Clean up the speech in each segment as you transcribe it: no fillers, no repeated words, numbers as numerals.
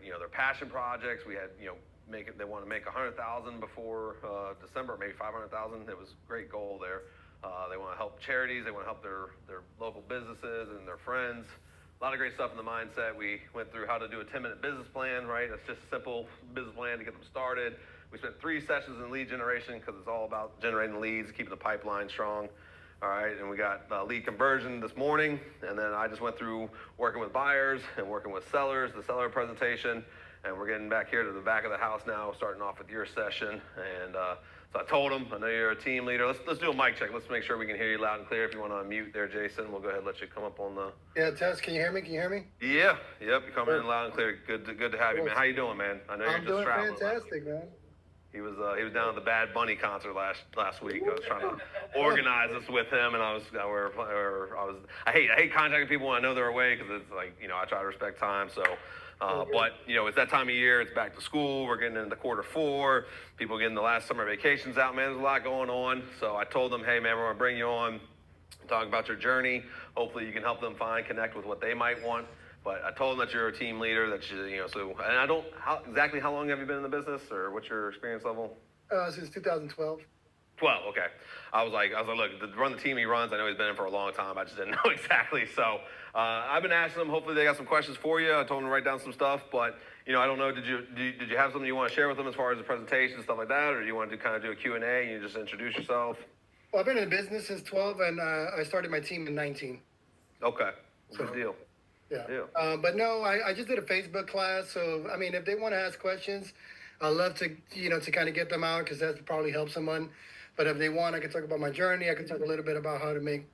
their passion projects. We had they want to make 100,000 before December, maybe 500,000. It was a great goal there. They want to help charities. They want to help their local businesses and their friends. A lot of great stuff in the mindset. We went through how to do a 10-minute business plan, right? It's just a simple business plan to get them started. We spent 3 sessions in lead generation because it's all about generating leads, keeping the pipeline strong. All right, and we got lead conversion this morning, and then I just went through working with buyers and working with sellers, the seller presentation, and we're getting back here to the back of the house now, starting off with your session. And so I told him, I know you're a team leader. Let's do a mic check. Let's make sure we can hear you loud and clear. If you want to unmute there, Jason, we'll go ahead and let you come up on the. Yeah, Tess, can you hear me? Can you hear me? Yeah, yep, you're coming in loud and clear. Good to have you, man. How you doing, man? I know you're I'm just doing traveling. fantastic, man. He was down at the Bad Bunny concert last week. I was trying to organize this with him, and I hate contacting people when I know they're away because it's like I try to respect time. So, but it's that time of year. It's back to school. We're getting into quarter 4. People getting the last summer vacations out. Man, there's a lot going on. So I told them, hey man, we're gonna bring you on, talk about your journey. Hopefully you can help them connect with what they might want. But I told them that you're a team leader, that so, and I don't, exactly how long have you been in the business, or what's your experience level? Since 2012. 12, okay. I was like, look, to run the team he runs, I know he's been in for a long time. I just didn't know exactly. So I've been asking them. Hopefully they got some questions for you. I told them to write down some stuff, but I don't know. Did you have something you want to share with them as far as the presentation, stuff like that, or do you want to do a Q&A and you just introduce yourself? Well, I've been in the business since 12, and I started my team in 19. Okay, good deal. Yeah. But no, I just did a Facebook class. So, I mean, if they want to ask questions, I'd love to, to kind of get them out because that probably helps someone. But if they want, I can talk about my journey. I can talk a little bit about how to make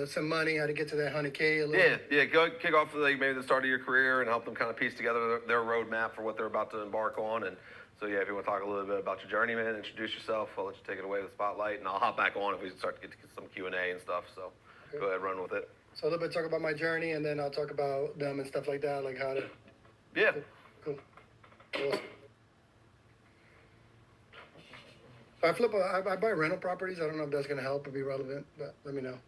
some money, how to get to that 100K. Yeah. Go kick off maybe the start of your career and help them kind of piece together their roadmap for what they're about to embark on. And so, if you want to talk a little bit about your journey, man, introduce yourself. I'll let you take it away with the spotlight, and I'll hop back on if we start to get some Q&A and stuff. So Go ahead, run with it. So a little bit talk about my journey, and then I'll talk about them and stuff like that, like how to. Yeah. Cool. Awesome. I buy rental properties. I don't know if that's going to help or be relevant, but let me know.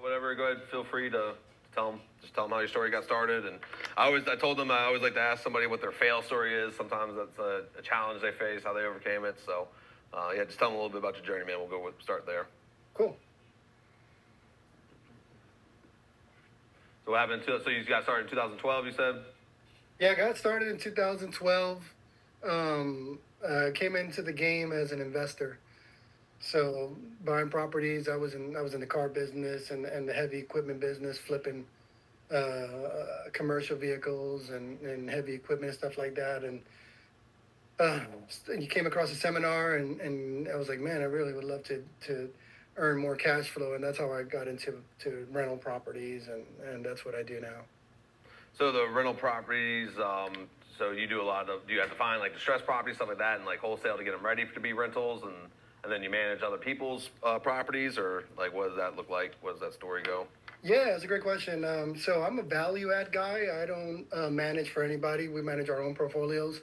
Whatever, go ahead. Feel free to tell them how your story got started. And I told them I always like to ask somebody what their fail story is. Sometimes that's a challenge they face, how they overcame it. So, just tell them a little bit about your journey, man. We'll start there. Cool. So what happened? So you got started in 2012, you said? Yeah, I got started in 2012. Came into the game as an investor. So buying properties, I was in the car business and the heavy equipment business, flipping commercial vehicles and heavy equipment and stuff like that. And you came across a seminar, and I was like, man, I really would love to earn more cash flow, and that's how I got into rental properties, and that's what I do now. So the rental properties, so you do do you have to find like distressed properties, stuff like that, and like wholesale to get them ready to be rentals, and then you manage other people's properties, or like what does that look like? What does that story go? Yeah, that's a great question. So I'm a value add guy. I don't manage for anybody. We manage our own portfolios.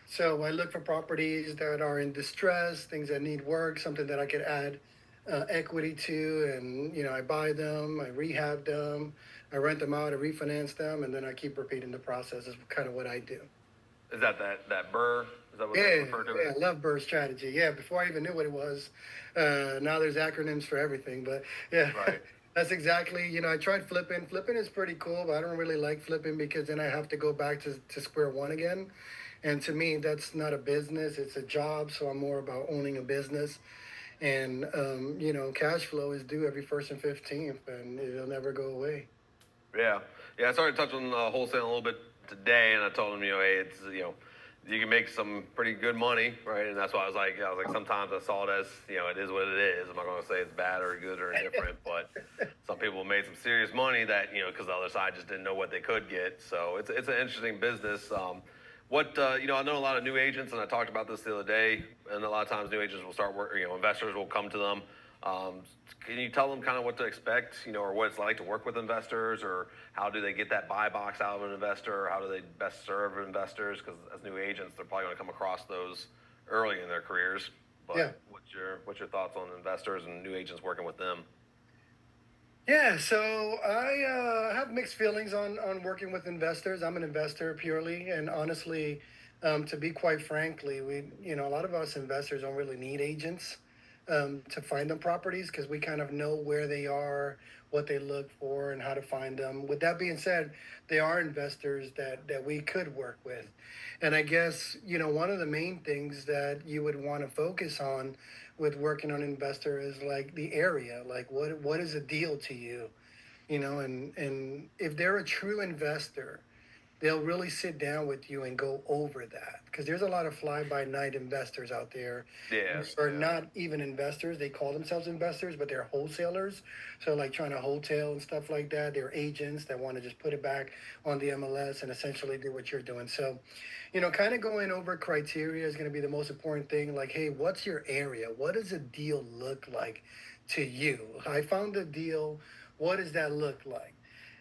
So I look for properties that are in distress, things that need work, something that I could add equity to, and I buy them, I rehab them, I rent them out, I refinance them, and then I keep repeating the process. Is kind of what I do. Is that BRRRR? Is that what they refer to? Yeah, I love BRRRR strategy. Yeah, before I even knew what it was. Now there's acronyms for everything, but yeah. Right. That's exactly, I tried flipping. Flipping is pretty cool, but I don't really like flipping because then I have to go back to square one again. And to me, that's not a business, it's a job. So I'm more about owning a business. And, cash flow is due every 1st and 15th, and it'll never go away. Yeah. I started touching wholesale a little bit today, and I told him, hey, it's, you can make some pretty good money, right? And that's why I was like, sometimes I saw it as, it is what it is. I'm not going to say it's bad or good or indifferent, but some people made some serious money that, because the other side just didn't know what they could get. So it's an interesting business. I know a lot of new agents, and I talked about this the other day, and a lot of times new agents will start working, investors will come to them. Can you tell them kind of what to expect, or what it's like to work with investors, or how do they get that buy box out of an investor, or how do they best serve investors? Because as new agents, they're probably going to come across those early in their careers. But Yeah. What's your thoughts on investors and new agents working with them? Yeah, so I have mixed feelings on working with investors. I'm an investor purely, and honestly, to be quite frankly, a lot of us investors don't really need agents to find them properties because we kind of know where they are, what they look for, and how to find them. With that being said, there are investors that we could work with, and I guess one of the main things that you would want to focus on with working on investor is like the area, like what is a deal to you, and if they're a true investor, they'll really sit down with you and go over that because there's a lot of fly by night investors out there Yeah, which are yeah. not even investors. They call themselves investors, but they're wholesalers. So like trying to wholesale and stuff like that. They're agents that want to just put it back on the MLS and essentially do what you're doing. So, kind of going over criteria is going to be the most important thing. Like, hey, what's your area? What does a deal look like to you? I found a deal. What does that look like?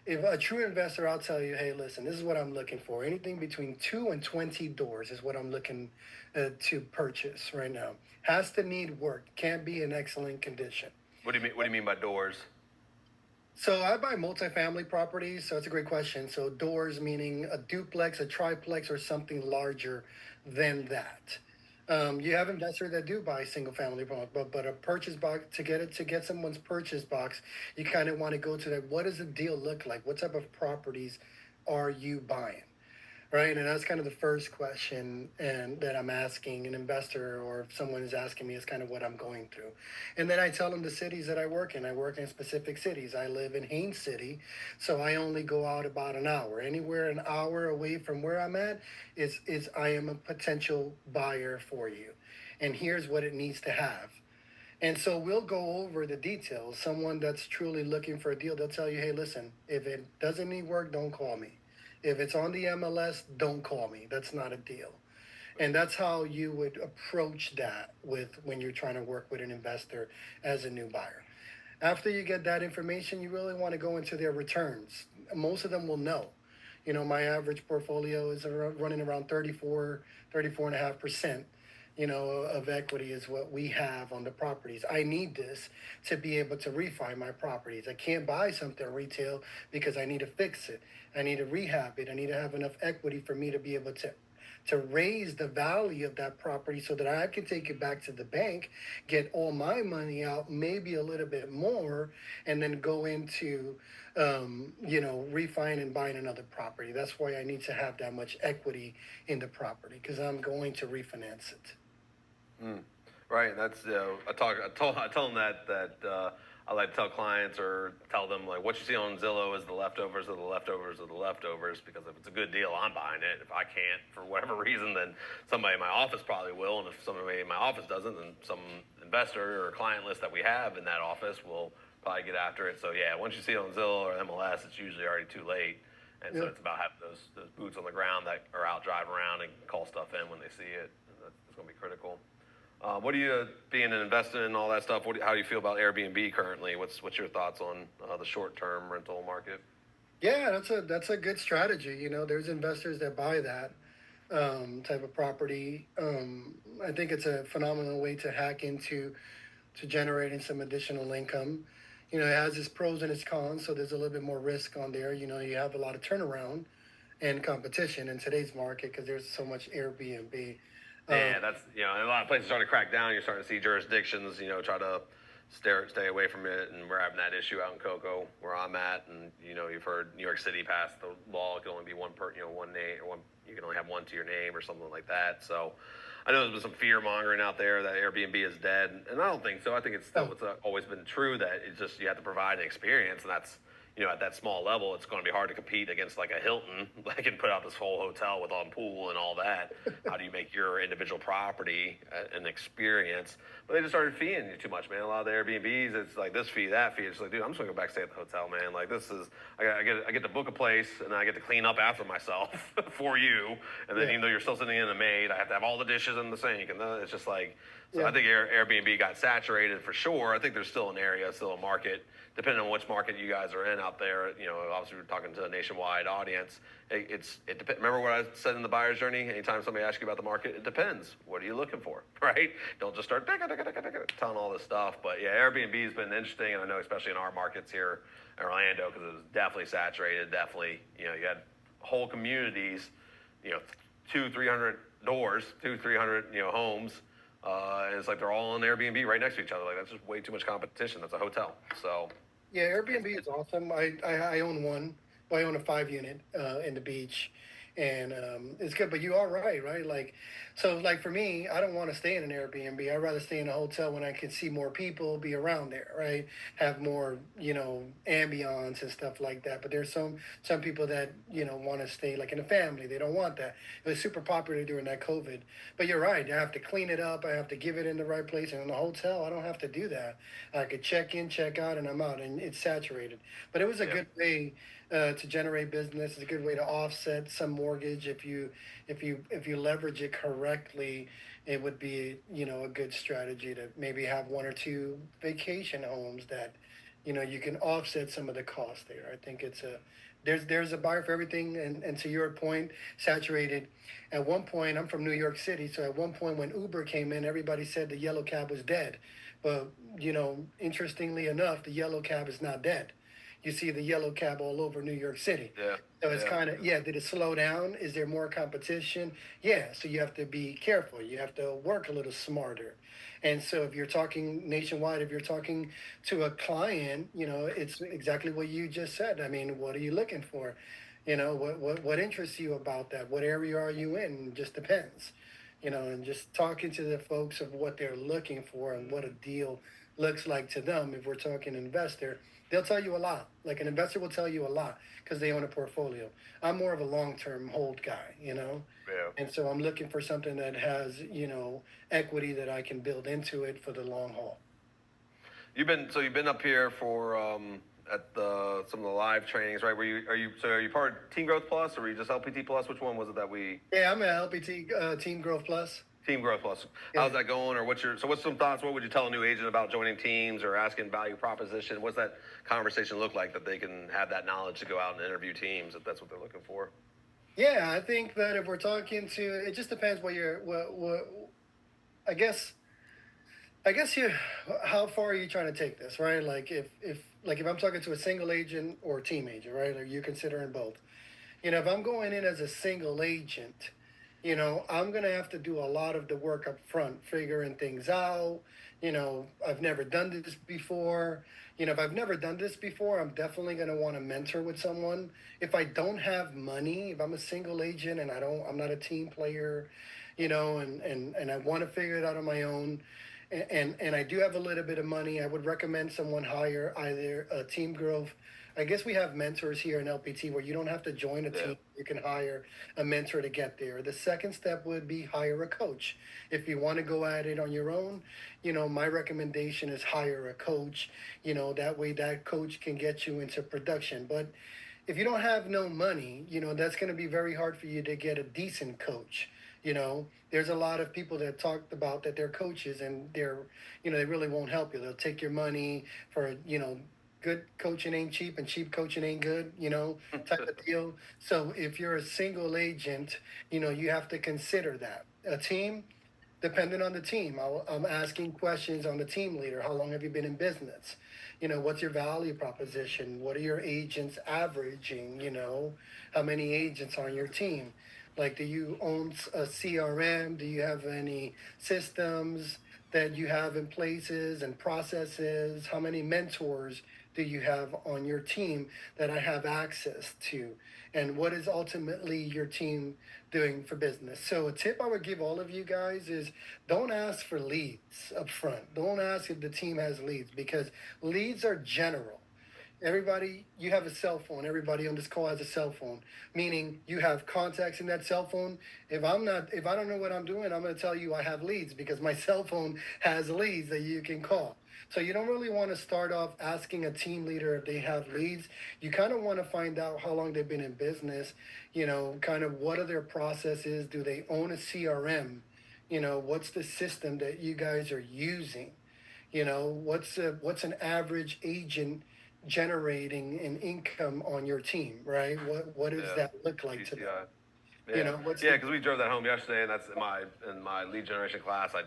If a true investor, I'll tell you, hey, listen, this is what I'm looking for. Anything between 2 and 20 doors is what I'm looking to purchase right now. Has to need work. Can't be in excellent condition. What do you mean? What do you mean by doors? So I buy multifamily properties. So that's a great question. So doors meaning a duplex, a triplex, or something larger than that. You have investors that do buy single family homes, but a purchase box to get someone's purchase box, you kind of want to go to that. What does the deal look like? What type of properties are you buying? Right, and that's kind of the first question and that I'm asking an investor, or if someone is asking me, is kind of what I'm going through. And then I tell them the cities that I work in. I work in specific cities. I live in Haines City, so I only go out about an hour. Anywhere an hour away from where I'm at is I am a potential buyer for you. And here's what it needs to have. And so we'll go over the details. Someone that's truly looking for a deal, they'll tell you, hey, listen, if it doesn't need work, don't call me. If it's on the MLS, don't call me. That's not a deal. And that's how you would approach that with when you're trying to work with an investor as a new buyer. After you get that information, you really want to go into their returns. Most of them will know. My average portfolio is running around 34.5%, of equity is what we have on the properties. I need this to be able to refi my properties. I can't buy something retail because I need to fix it. I need to rehab it. I need to have enough equity for me to be able to raise the value of that property so that I can take it back to the bank, get all my money out, maybe a little bit more, and then go into, refining and buying another property. That's why I need to have that much equity in the property because I'm going to refinance it. Mm. Right, and that's I tell them that I like to tell clients or tell them like what you see on Zillow is the leftovers of the leftovers of the leftovers, because if it's a good deal, I'm buying it. If I can't for whatever reason, then somebody in my office probably will, and if somebody in my office doesn't, then some investor or client list that we have in that office will probably get after it. So yeah, once you see it on Zillow or MLS, it's usually already too late. And so Yep. it's about having those boots on the ground that are out driving around and call stuff in when they see it. And that's going to be critical. What do you, being an investor and all that stuff? How do you feel about Airbnb currently? What's your thoughts on the short term rental market? Yeah, that's a good strategy. There's investors that buy that type of property. I think it's a phenomenal way to hack into to generating some additional income. It has its pros and its cons, so there's a little bit more risk on there. You have a lot of turnaround and competition in today's market because there's so much Airbnb. Um, Yeah, that's a lot of places starting to crack down. You're starting to see jurisdictions, try to stay away from it, and we're having that issue out in Cocoa where I'm at, and you've heard New York City passed the law. It can only be one name, or one. You can only have one to your name or something like that. So I know there's been some fear mongering out there that Airbnb is dead, and I don't think so. I think it's still oh, always been true that it's just you have to provide an experience, and that's at that small level, it's going to be hard to compete against like a Hilton that can put out this whole hotel with on pool and all that. How do you make your individual property an experience? But they just started feeing you too much, man. A lot of the Airbnbs, it's like this fee, that fee. It's like, dude, I'm just gonna go back and stay at the hotel, man. Like this is, I get to book a place and I get to clean up after myself for you. And then yeah, even though you're still sitting in a maid, I have to have all the dishes in the sink, and then it's just like. So yeah, I think Airbnb got saturated for sure. I think there's still an area, still a market depending on which market you guys are in out there, obviously we're talking to a nationwide audience. It depends. Remember what I said in the buyer's journey? Anytime somebody asks you about the market, it depends. What are you looking for, right? Don't just start telling all this stuff. But yeah, Airbnb has been interesting, and I know especially in our markets here in Orlando, because it was definitely saturated. Definitely, you had whole communities, you know, 300 doors, 300, homes. And it's like they're all on Airbnb right next to each other. Like, that's just way too much competition. That's a hotel. So, Yeah, Airbnb is awesome. I own one. Well, I own a 5 unit in the beach, and it's good. But you are right, right? Like, so like for me, I don't want to stay in an Airbnb. I'd rather stay in a hotel when I can see more people, be around there, right? Have more, ambiance and stuff like that. But there's some people that want to stay like in a family. They don't want that. It was super popular during that COVID. But you're right. I have to clean it up. I have to give it in the right place. And in a hotel, I don't have to do that. I could check in, check out, and I'm out, and it's saturated. But it was a yeah. good way to generate business. It's a good way to offset some mortgage if you leverage it correctly. It would be a good strategy to maybe have one or two vacation homes that you can offset some of the cost there. I think there's a buyer for everything, and to your point, saturated. At one point, I'm from New York City, so at one point when Uber came in, everybody said the yellow cab was dead. But interestingly enough, the yellow cab is not dead. You see the yellow cab all over New York City. Yeah. So it's Yeah. kind of, yeah, did it slow down? Is there more competition? Yeah, so you have to be careful. You have to work a little smarter. And so if you're talking nationwide, if you're talking to a client, it's exactly what you just said. I mean, what are you looking for? What interests you about that? What area are you in? Just depends. And just talking to the folks of what they're looking for and what a deal looks like to them. If we're talking investor, they'll tell you a lot. Like an investor will tell you a lot because they own a portfolio. I'm more of a long-term hold guy. Yeah. And so I'm looking for something that has, equity that I can build into it for the long haul. You've been up here for at some of the live trainings, right? Are you part of Team Growth Plus, or were you just LPT Plus? Which one was it that we Yeah, I'm an LPT Team Growth Plus. Team Growth Plus? Yeah. How's that going? Or what's some thoughts? What would you tell a new agent about joining teams or asking value proposition? What's that conversation look like that they can have that knowledge to go out and interview teams if that's what they're looking for? Yeah, I think that if we're talking to, it just depends what I guess you, how far are you trying to take this, right? Like if I'm talking to a single agent or a team agent, right? Are you considering both? If I'm going in as a single agent, I'm gonna have to do a lot of the work up front, figuring things out. I've never done this before. If I've never done this before, I'm definitely gonna want to mentor with someone. If I don't have money, if I'm a single agent and I'm not a team player, and I want to figure it out on my own, and I do have a little bit of money, I would recommend someone hire either a team growth. I guess we have mentors here in LPT where you don't have to join a Yeah. team. You can hire a mentor to get there. The second step would be hire a coach. If you want to go at it on your own, my recommendation is hire a coach. That way that coach can get you into production. But if you don't have no money, that's going to be very hard for you to get a decent coach. There's a lot of people that talked about that they're coaches and they really won't help you. They'll take your money for, good coaching ain't cheap and cheap coaching ain't good, type of deal. So if you're a single agent, you have to consider that. A team, depending on the team, I'm asking questions on the team leader. How long have you been in business? What's your value proposition? What are your agents averaging? How many agents on your team? Like, do you own a CRM? Do you have any systems that you have in places and processes? How many mentors do you have on your team that I have access to? And what is ultimately your team doing for business? So a tip I would give all of you guys is don't ask for leads up front. Don't ask if the team has leads, because leads are general. Everybody, you have a cell phone. Everybody on this call has a cell phone, meaning you have contacts in that cell phone. If I don't know what I'm doing, I'm going to tell you I have leads because my cell phone has leads that you can call. So you don't really want to start off asking a team leader if they have leads. You kind of want to find out how long they've been in business, kind of what are their processes. Do they own a CRM? What's the system that you guys are using? What's an average agent generating an income on your team, right? What does Yeah. that look like to them? GCI. You Yeah, know, what's yeah, the because we drove that home yesterday, and that's in my lead generation class. I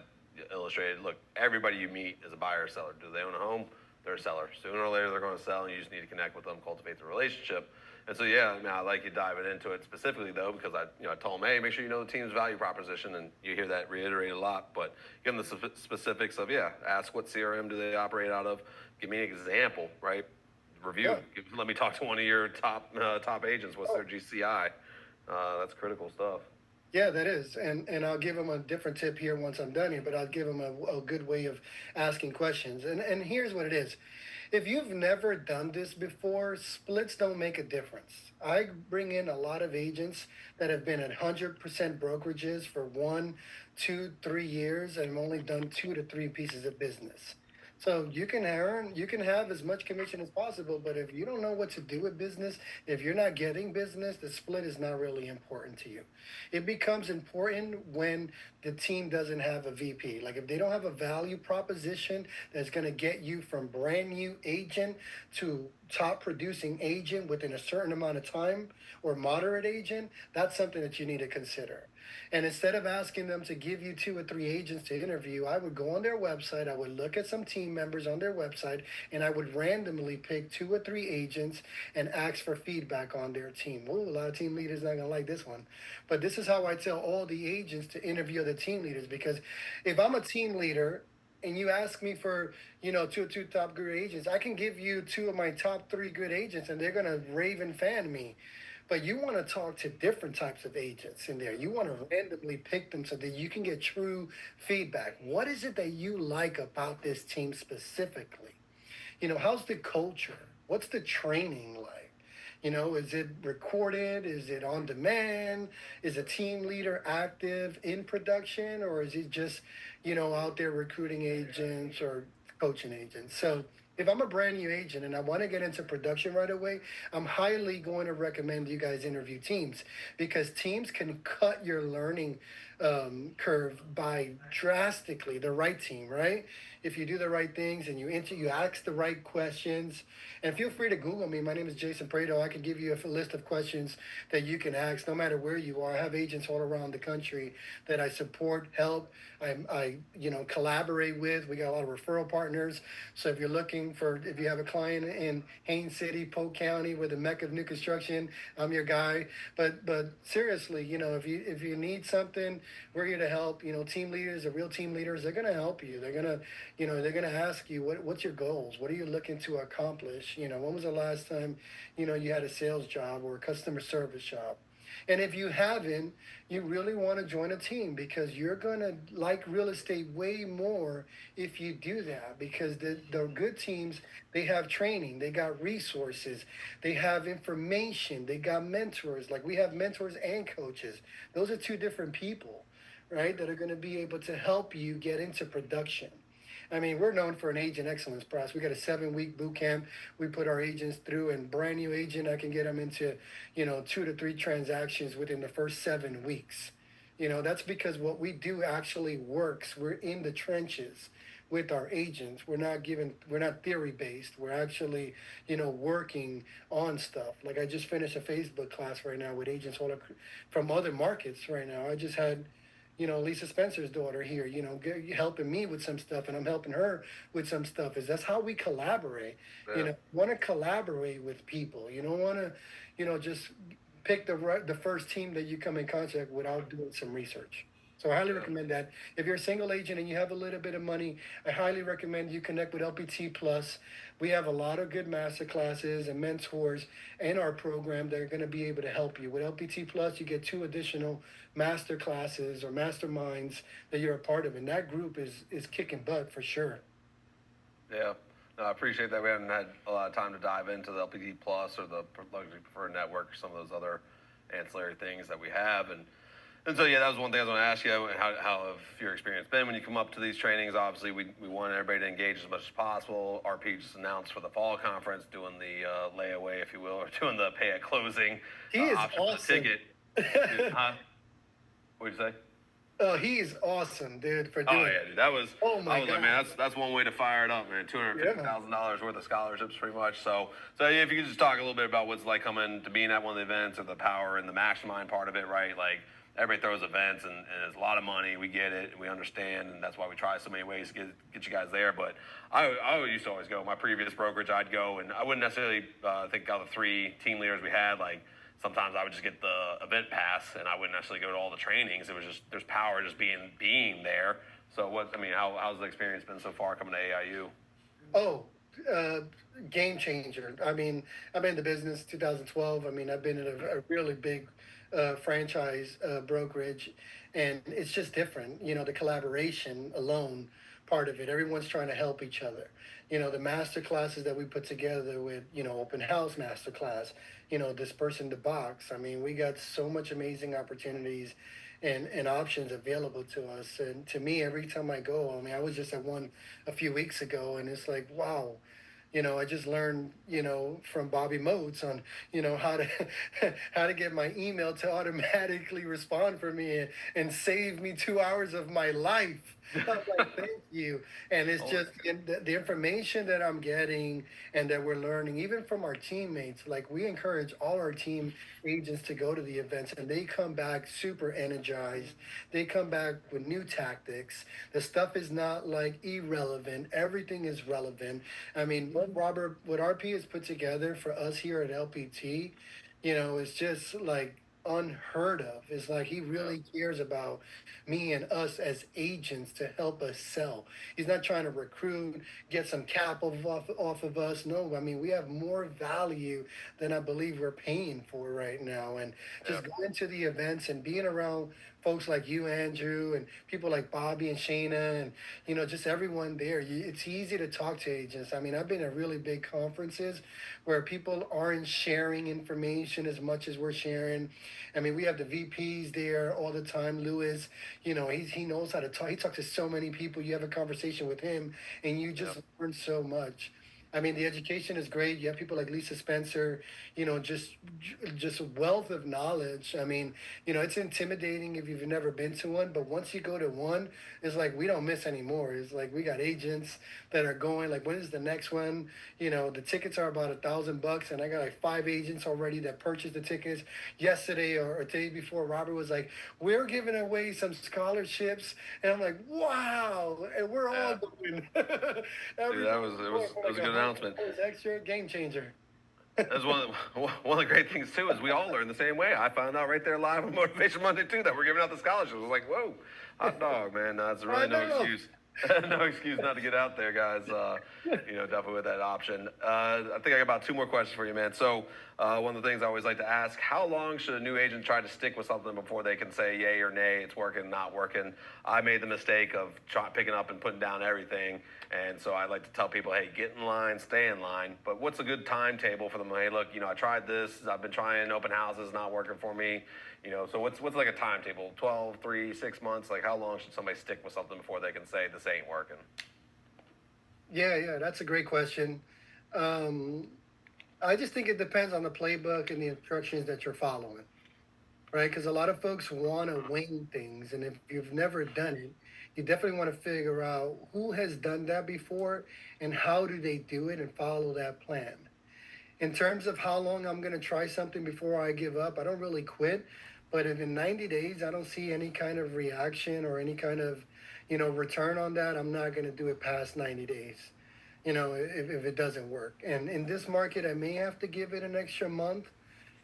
illustrated. Look, everybody you meet is a buyer or seller. Do they own a home? They're a seller. Sooner or later, they're going to sell, and you just need to connect with them, cultivate the relationship. And so, yeah, I mean, I like you diving into it specifically though, because I told them, hey, make sure you know the team's value proposition, and you hear that reiterated a lot. But give them the specifics of, yeah, ask what CRM do they operate out of. Give me an example, right? Review. yeah. Let me talk to one of your top agents. What's their GCI? That's critical stuff. Yeah, that is, and I'll give them a different tip here once I'm done here, but I'll give them a good way of asking questions. And here's what it is: if you've never done this before, splits don't make a difference. I bring in a lot of agents that have been at 100% brokerages for 1, 2, 3 years, and have only done 2 to 3 pieces of business. So you can have as much commission as possible, but if you don't know what to do with business, if you're not getting business, the split is not really important to you. It becomes important when the team doesn't have a VP. Like if they don't have a value proposition that's going to get you from brand new agent to top producing agent within a certain amount of time or moderate agent, that's something that you need to consider. And instead of asking them to give you 2 or 3 agents to interview, I would go on their website, I would look at some team members on their website, and I would randomly pick 2 or 3 agents and ask for feedback on their team. Ooh, a lot of team leaders not gonna like this one. But this is how I tell all the agents to interview the team leaders, because if I'm a team leader and you ask me for, 2 or 2 top good agents, I can give you 2 of my top 3 good agents and they're gonna rave and fan me. But you want to talk to different types of agents in there. You want to randomly pick them so that you can get true feedback. What is it that you like about this team specifically? How's the culture? What's the training like? Is it recorded? Is it on demand? Is a team leader active in production, or is he just, out there recruiting agents or coaching agents? So if I'm a brand new agent and I want to get into production right away, I'm highly going to recommend you guys interview teams, because teams can cut your learning curve by drastically. The right team, right? If you do the right things and you ask the right questions, and feel free to Google me. My name is Jason Prado. I can give you a list of questions that you can ask no matter where you are. I have agents all around the country that I support, help, I collaborate with. We got a lot of referral partners. So if you have a client in Haines City, Polk County, with the mecca of new construction, I'm your guy. But seriously, if you need something, we're here to help. Team leaders, the real team leaders, they're gonna help you. They're gonna ask you what's your goals? What are you looking to accomplish? When was the last time you had a sales job or a customer service job? And if you haven't, you really want to join a team, because you're going to like real estate way more if you do that, because the good teams, they have training, they got resources, they have information, they got mentors. Like we have mentors and coaches. Those are 2 different people, right? That are going to be able to help you get into production. I mean, we're known for an agent excellence process. We got a 7 week boot camp we put our agents through, and brand new agent, I can get them into, 2 to 3 transactions within the first 7 weeks. That's because what we do actually works. We're in the trenches with our agents. We're not theory based. We're actually, working on stuff. Like I just finished a Facebook class right now with agents from other markets right now. I just had Lisa Spencer's daughter here, helping me with some stuff, and I'm helping her with some stuff. Is That's how we collaborate. Yeah. Want to collaborate with people. You don't want to, just pick the first team that you come in contact without doing some research. So I highly Yeah. recommend that. If you're a single agent and you have a little bit of money, I highly recommend you connect with LPT Plus. We have a lot of good master classes and mentors in our program that are going to be able to help you. With LPT Plus, you get 2 additional master classes or masterminds that you're a part of, and that group is kicking butt for sure. Yeah. No, I appreciate that. We haven't had a lot of time to dive into the LPD Plus or the Luxury Preferred Network or some of those other ancillary things that we have. And so, yeah, that was one thing I was going to ask you. How have your experience been when you come up to these trainings? Obviously, we want everybody to engage as much as possible. RP just announced for the fall conference doing the layaway, if you will, or doing the pay at closing He is option for the awesome. ticket. Huh? What'd you say? Oh, he's awesome, dude, for Oh doing yeah, it. dude. That was Oh I my was like, God. man, that's one way to fire it up, man. Two hundred fifty Yeah. thousand dollars worth of scholarships, pretty much. So yeah, if you could just talk a little bit about what's like coming to being at one of the events, or the power and the mastermind part of it, right? Like everybody throws events, and it's a lot of money. We get it, and we understand, and that's why we try so many ways to get you guys there. But I used to always go. My previous brokerage, I'd go, and I wouldn't necessarily think out of the three team leaders we had, like sometimes I would just get the event pass and I wouldn't necessarily go to all the trainings. It was just there's power just being there. So how's the experience been so far coming to AIU? Oh, uh, game changer. I mean, I've been in the business 2012. I mean, I've been in a really big franchise brokerage, and it's just different. You know, the collaboration alone part of it. Everyone's trying to help each other. You know, the master classes that we put together with, open house master class, this person the box. I mean, we got so much amazing opportunities and options available to us. And to me, every time I go, I mean, I was just at one a few weeks ago, and it's like, wow, I just learned, from Bobby Moats on, how to how to get my email to automatically respond for me and save me 2 hours of my life. I'm like, thank you. And it's Oh, just the information that I'm getting and that we're learning, even from our teammates. Like, we encourage all our team agents to go to the events, and they come back super energized. They come back with new tactics. The stuff is not like irrelevant, everything is relevant. I mean, what RP has put together for us here at LPT, is just like unheard of. It's like he yeah, really cares about me and us as agents to help us sell. He's not trying to recruit, get some cap off of us. No, I mean, we have more value than I believe we're paying for right now. And yeah, just going to the events and being around folks like you, Andrew, and people like Bobby and Shayna, and just everyone there. It's easy to talk to agents. I mean, I've been at really big conferences where people aren't sharing information as much as we're sharing. I mean, we have the VPs there all the time. Lewis, he knows how to talk. He talks to so many people. You have a conversation with him, and you yeah. just learn so much. I mean, the education is great. You have people like Lisa Spencer, just a wealth of knowledge. I mean, it's intimidating if you've never been to one, but once you go to one, it's like we don't miss anymore. It's like we got agents that are going. Like, when is the next one? The tickets are about $1,000, and I got like 5 agents already that purchased the tickets yesterday or the day before. Robert was like, "We're giving away some scholarships," and I'm like, "Wow!" And we're all Yeah. going. Dude, Everybody it was going for it was like a good announcement. $100 extra. Game changer. That's one of the great things too is we all learn the same way. I found out right there live on Motivation Monday too that we're giving out the scholarships. I was like, whoa, hot dog, man. That's I really no know. excuse. No excuse not to get out there, guys. Definitely with that option. I think I got about two more questions for you, man. So, one of the things I always like to ask: how long should a new agent try to stick with something before they can say yay or nay? It's working, not working. I made the mistake of picking up and putting down everything, and so I like to tell people, hey, get in line, stay in line. But what's a good timetable for them? Hey, look, I tried this. I've been trying open houses, not working for me. So what's like a timetable? 12, 3, 6 months? Like how long should somebody stick with something before they can say this ain't working? Yeah, yeah, that's a great question. Um, I just think it depends on the playbook and the instructions that you're following, right? Because a lot of folks want to wing things, and if you've never done it, you definitely want to figure out who has done that before and how do they do it and follow that plan. In terms of how long I'm going to try something before I give up, I don't really quit. But if in 90 days I don't see any kind of reaction or any kind of, return on that, I'm not going to do it past 90 days, if it doesn't work. And in this market, I may have to give it an extra month,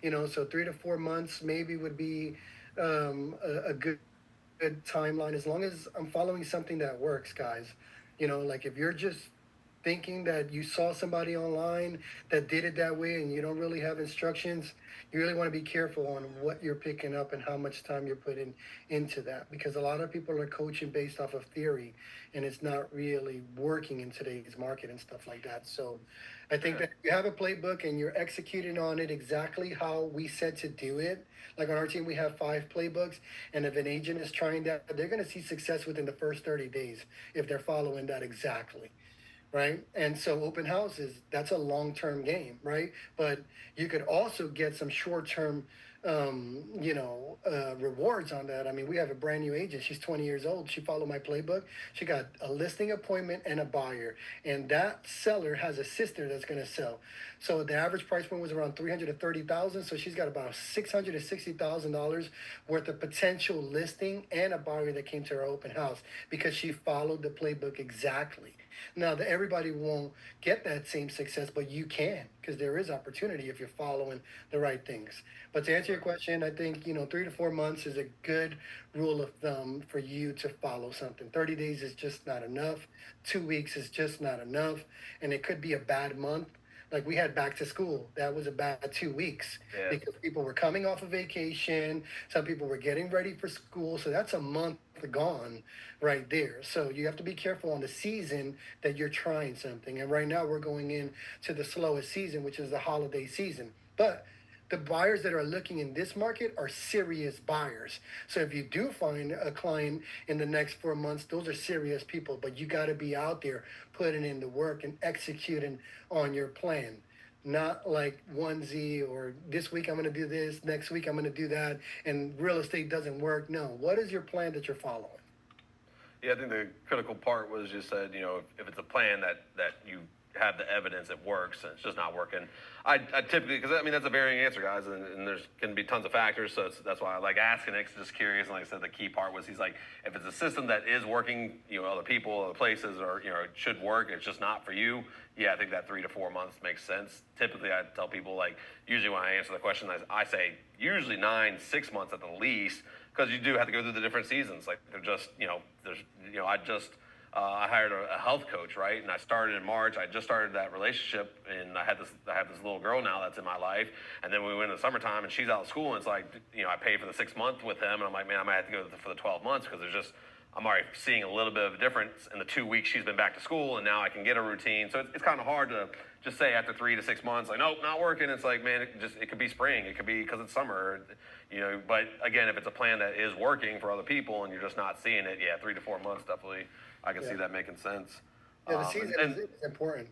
so 3 to 4 months maybe would be a good timeline as long as I'm following something that works, guys. Like, if you're just thinking that you saw somebody online that did it that way and you don't really have instructions, you really want to be careful on what you're picking up and how much time you're putting into that, because a lot of people are coaching based off of theory and it's not really working in today's market and stuff like that. So I think Yeah. that if you have a playbook and you're executing on it exactly how we said to do it, like on our team, we have 5 playbooks. And if an agent is trying that, they're going to see success within the first 30 days if they're following that exactly. Right. And so open houses, that's a long term game. Right. But you could also get some short term rewards on that. I mean, we have a brand new agent. She's 20 years old. She followed my playbook. She got a listing appointment and a buyer, and that seller has a sister that's going to sell. So the average price point was around 330,000. So she's got about $660,000 worth of potential listing and a buyer that came to her open house because she followed the playbook exactly. Now, everybody won't get that same success, but you can because there is opportunity if you're following the right things. But to answer your question, I think 3 to 4 months is a good rule of thumb for you to follow something. 30 days is just not enough. 2 weeks is just not enough, and it could be a bad month. Like we had back to school, that was a bad 2 weeks Yeah. because people were coming off of vacation. Some people were getting ready for school, so that's a month gone right there. So you have to be careful on the season that you're trying something. And right now we're going in to the slowest season, which is the holiday season. But the buyers that are looking in this market are serious buyers. So if you do find a client in the next 4 months, those are serious people, but you got to be out there putting in the work and executing on your plan. Not like onesie or this week I'm going to do this, next week I'm going to do that, and real estate doesn't work. No. What is your plan that you're following? Yeah, I think the critical part was just said, if it's a plan that you have the evidence it works and it's just not working. I typically, because I mean, that's a varying answer, guys, and there's can be tons of factors. So that's why I like asking it, 'cause just curious. And like I said, the key part was he's like, if it's a system that is working, other people, other places, or, it should work, it's just not for you. Yeah, I think that 3 to 4 months makes sense. Typically, I tell people, like, usually when I answer the question, I say usually 9, 6 months at the least, because you do have to go through the different seasons. Like they're just, I hired a health coach, right? And I started in March. I just started that relationship, and I have this little girl now that's in my life. And then we went in the summertime, and she's out of school, and it's like, I paid for the 6 month with him, and I'm like, man, I might have to go for the 12 months because I'm already seeing a little bit of a difference in the 2 weeks she's been back to school, and now I can get a routine. So it's kind of hard to just say after 3 to 6 months, like, nope, not working. It's like, man, it could be spring, it could be because it's summer, But again, if it's a plan that is working for other people and you're just not seeing it, yeah, 3 to 4 months definitely, I can see Yeah. that making sense. Yeah, the season is important.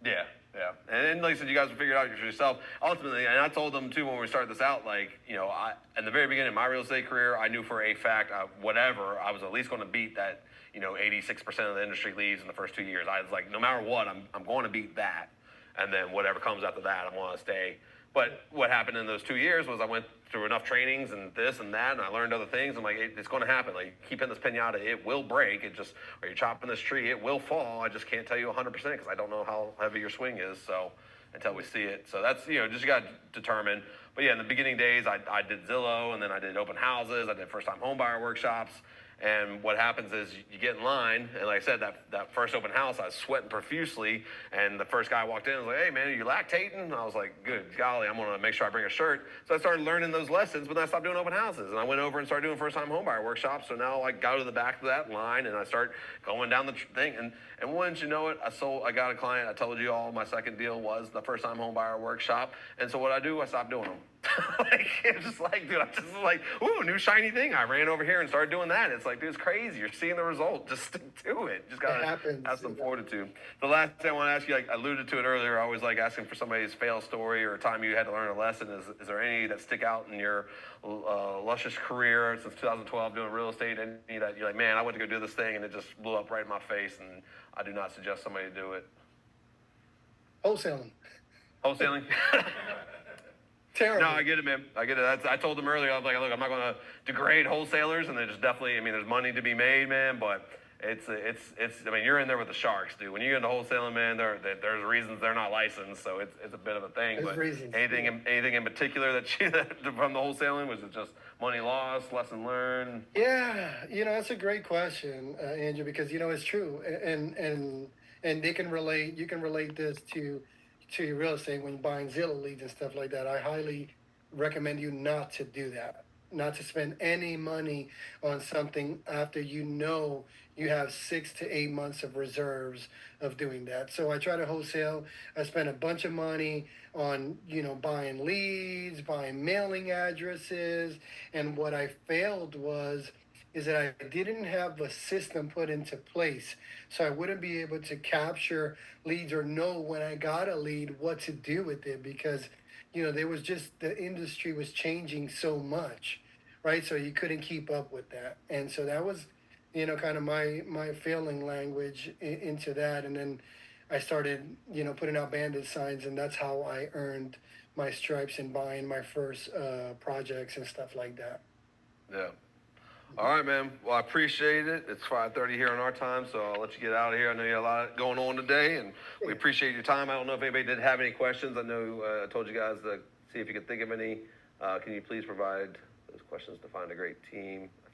Yeah, yeah. And then, like I said, you guys will figure it out for yourself. Ultimately, and I told them too when we started this out, like, in the very beginning of my real estate career, I knew for a fact, whatever, I was at least going to beat that, 86% of the industry leaves in the first 2 years. I was like, no matter what, I'm going to beat that. And then whatever comes after that, I want to stay. But what happened in those 2 years was I went through enough trainings and this and that, and I learned other things. I'm like, it's going to happen. Like, keep hitting this pinata, it will break. Or you're chopping this tree, it will fall. I just can't tell you 100% because I don't know how heavy your swing is. So until we see it. So that's, just you got to determine. But yeah, in the beginning days, I did Zillow, and then I did open houses. I did first-time homebuyer workshops. And what happens is you get in line, and like I said, that first open house, I was sweating profusely. And the first guy walked in and was like, hey, man, are you lactating? And I was like, good golly, I'm going to make sure I bring a shirt. So I started learning those lessons, but then I stopped doing open houses. And I went over and started doing first-time homebuyer workshops. So now I go to the back of that line, and I start going down the thing. And once you know it, I got a client. I told you all my second deal was the first-time homebuyer workshop. And so what I do, I stopped doing them. It's just like, dude, I'm just like, ooh, new shiny thing. I ran over here and started doing that. It's like, dude, it's crazy. You're seeing the result. Just stick to it. Just gotta have some fortitude. The last thing I want to ask you, like I alluded to it earlier, I always like asking for somebody's fail story or a time you had to learn a lesson. Is there any that stick out in your luscious career since 2012 doing real estate? Any that you're like, man, I went to go do this thing and it just blew up right in my face, and I do not suggest somebody do it. Wholesaling. Wholesaling? Terrible. No, I get it, man. I get it. I told them earlier, I was like, look, I'm not going to degrade wholesalers, and there's definitely, there's money to be made, man, but it's, you're in there with the sharks, dude. When you get into wholesaling, man, there's reasons they're not licensed, so it's a bit of a thing. There's reasons. Anything in particular that from the wholesaling, was it just money lost, lesson learned? Yeah, that's a great question, Andrew, because it's true, and they can relate. You can relate this to real estate when you're buying Zillow leads and stuff like that. I highly recommend you not to do that, not to spend any money on something after you have 6 to 8 months of reserves of doing that. So I try to wholesale. I spend a bunch of money on buying leads, buying mailing addresses, and what I failed is that I didn't have a system put into place. So I wouldn't be able to capture leads or know when I got a lead what to do with it because there was just the industry was changing so much, right? So you couldn't keep up with that, and so that was, kind of my failing language into that, and then I started, putting out bandit signs, and that's how I earned my stripes and buying my first projects and stuff like that. Yeah. All right, man. Well, I appreciate it. It's 5:30 here on our time, so I'll let you get out of here. I know you have a lot going on today, and we appreciate your time. I don't know if anybody did have any questions. I know I told you guys to see if you could think of any. Can you please provide those questions to find a great team? I